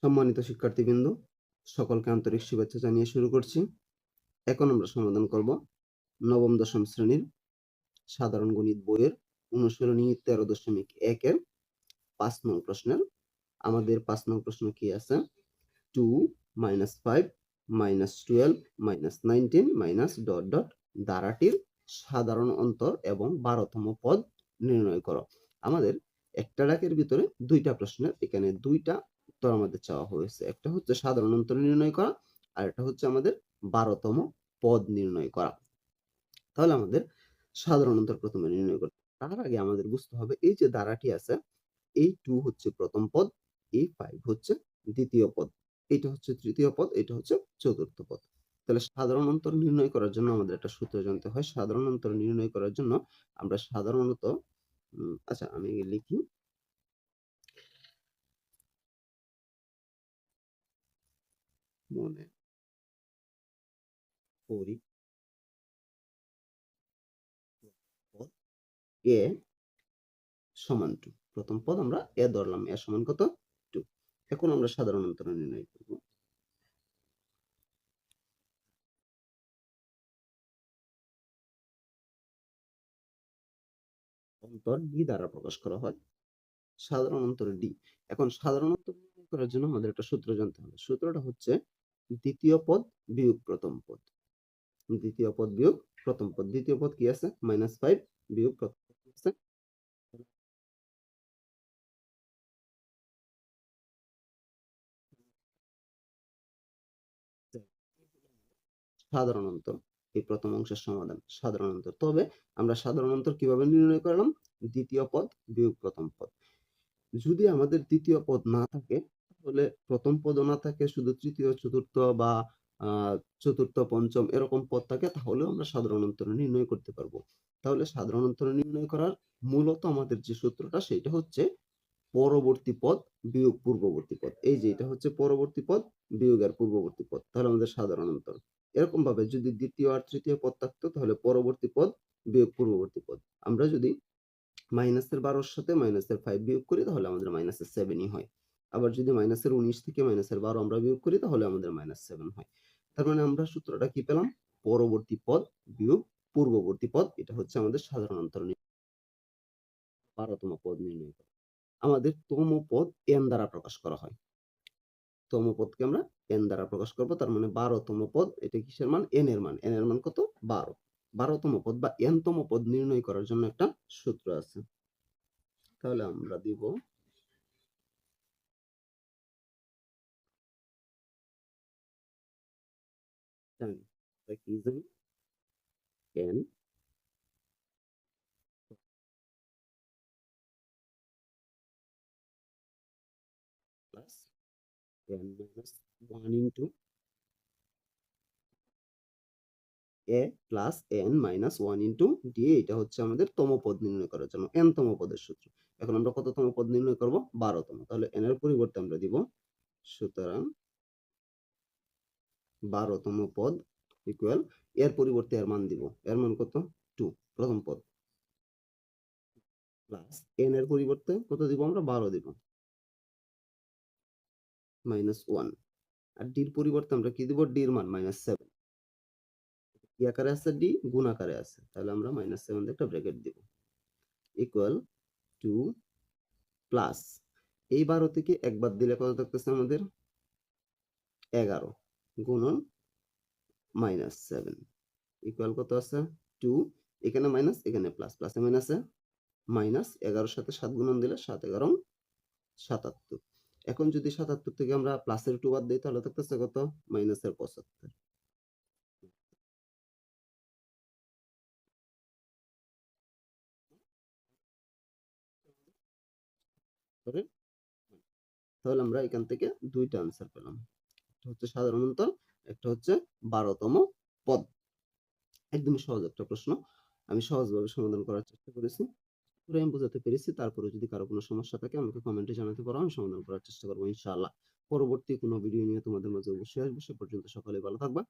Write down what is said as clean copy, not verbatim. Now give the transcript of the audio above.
সম্মানিত শিক্ষার্থীবৃন্দ, সকলকে আন্তরিক শুভেচ্ছা জানিয়ে শুরু করছি। এখন আমরা সমাধান করব নবম দশম শ্রেণীর সাধারণ গণিত বইয়ের অনুশীলনী 13.1 এর 5 নং প্রশ্নের। আমাদের 5 নং প্রশ্ন কি আছে? 2 - 5 - 12 - 19 দ্বারাটির সাধারণ অন্তর এবং 12তম পদ নির্ণয় করো। আমাদের একটা ডাকের ভিতরে দুইটা প্রশ্নের, এখানে দুইটা উত্তর আমাদের চাওয়া হয়েছে। একটা হচ্ছে সাধারণ অন্তর নির্ণয় করা, আর একটা হচ্ছে আমাদের 12তম পদ নির্ণয় করা। তাহলে আমাদের সাধারণ অন্তর প্রথমে নির্ণয় করতে, তার আগে আমাদের বুঝতে হবে এই যে দ্বারাটি আছে, এই 2 হচ্ছে প্রথম পদ, এই 5 হচ্ছে দ্বিতীয় পদ, এটা হচ্ছে তৃতীয় পদ, এটা হচ্ছে চতুর্থ পদ। তাহলে সাধারণ অন্তর নির্ণয় করার জন্য আমাদের একটা সূত্র জানতে হয়। সাধারণ অন্তর নির্ণয় করার জন্য আমরা সাধারণত আচ্ছা আমি লিখি, মনে করি পদ এ সমান 2। প্রথম পদ আমরা এ ধরলাম, এ সমান কত? 2। এখন আমরা সাধারণ অন্তর নির্ণয় করব। অন্তর ডি দ্বারা প্রকাশ করা হয়, সাধারণ অন্তর ডি। এখন সাধারণ অন্তর নির্ণয় করার জন্য আমাদের একটা সূত্র জানতে হবে। সূত্রটা হচ্ছে দ্বিতীয় পদ বিয়োগ প্রথম পদ। দ্বিতীয় পদ বিয়োগ প্রথম পদ। দ্বিতীয় পদ কি আছে? -5 বিয়োগ প্রথম পদ কি আছে? সাধারণ অন্তর। এই প্রথম অংশের সমাধান সাধারণ অন্তর। তবে আমরা সাধারণ অন্তর কিভাবে নির্ণয় করলাম? দ্বিতীয় পদ বিয়োগ প্রথম পদ। যদি আমাদের দ্বিতীয় পদ না থাকে, তাহলে প্রথম পদও না থাকে, শুধু তৃতীয় চতুর্থ বা চতুর্থ পঞ্চম এরকম পদ থাকে, তাহলেও আমরা সাধারণ অন্তর নির্ণয় করতে পারবো। তাহলে সাধারণ অন্তর নির্ণয় করার মূলত আমাদের যে সূত্রটা, সেটা হচ্ছে পরবর্তী পদ বিয়োগ পূর্ববর্তী পদ। এই যে এটা হচ্ছে পরবর্তী পদ বিয়োগ আর পূর্ববর্তী পদ, তাহলে আমাদের সাধারণ অন্তর। এরকম ভাবে যদি দ্বিতীয় আর তৃতীয় পদ থাকতো, তাহলে পরবর্তী পদ বিয়োগ পূর্ববর্তী পদ। আমরা যদি মাইনাসের 12 সাথে মাইনাসের 5 বিয়োগ করি, তাহলে আমাদের মাইনাসের 7ই হয়। আবার যদি মাইনাসের 19 থেকে মাইনাসের 12 আমরা বিয়োগ করি, তাহলে আমাদের -7 হয়। তার মানে আমরা সূত্রটা কি পেলাম? পরবর্তী পদ বিয়োগ পূর্ববর্তী পদ। এটা হচ্ছে আমাদের সাধারণ অন্তর। 12তম পদ নির্ণয় করা। আমাদের তম পদ n দ্বারা প্রকাশ করা হয়। তম পদকে আমরা n দ্বারা প্রকাশ করব। তার মানে 12তম পদ, এটা কিসের মান? n এর মান। n এর মান কত? 12। 12তম পদ বা n-তম পদ নির্ণয় করার জন্য একটা সূত্র আছে। তাহলে আমরা দিব জানি, কি জানি? n plus n minus 1 into a plus n minus 1 into d। এটা হচ্ছে আমাদের তম পদ নির্ণয় করার জন্য n তম পদের সূত্র। এখন আমরা কততম পদ নির্ণয় করব? 12তম। তাহলে n এর পরিবর্তে আমরা দিব, সুতরাং 12তম পদ ইকুয়াল, এর পরিবর্তে এর মান দিব। এর মান কত? 2, প্রথম পদ, প্লাস n এর পরিবর্তে কত দিব? আমরা 12 দিব, -1। আর d এর পরিবর্তে আমরা কি দিব? d এর মান -7। কি আকারে আছে? d গুণ আকারে আছে, তাহলে আমরা -7 দিয়ে একটা ব্র্যাকেট দিব, ইকুয়াল 2 প্লাস এই 12 থেকে একবার দিলে কত থাকতেছে আমাদের? 11 গুণন -7 ইকুয়াল কত আছে? 2। এখানে মাইনাস, এখানে প্লাস, প্লাসে মাইনাসে মাইনাস। 11 সাথে 7 গুণন দিলে 7 × 77। এখন যদি 77 থেকে আমরা প্লাসের 2 বাদ দিই, তাহলে থাকতেছে কত? -75। তাহলে আমরা এখান থেকে দুইটা আনসার পেলাম। একটা হচ্ছে সাধারণ অন্তর, একটা হচ্ছে 12তম পদ। একদমই সহজ একটা প্রশ্ন, আমি সহজভাবে সমাধান করার চেষ্টা করেছি। পুরো আমি বোঝাতে পেরেছি। তারপরে যদি কারো কোনো সমস্যা থাকে আমাকে কমেন্টে জানাতে পারো, আমি সমাধান করার চেষ্টা করবো ইনশাআল্লাহ। পরবর্তী কোনো ভিডিও নিয়ে তোমাদের মাঝে অবশ্যই আসবো। সে পর্যন্ত সকলে ভালো থাকবা।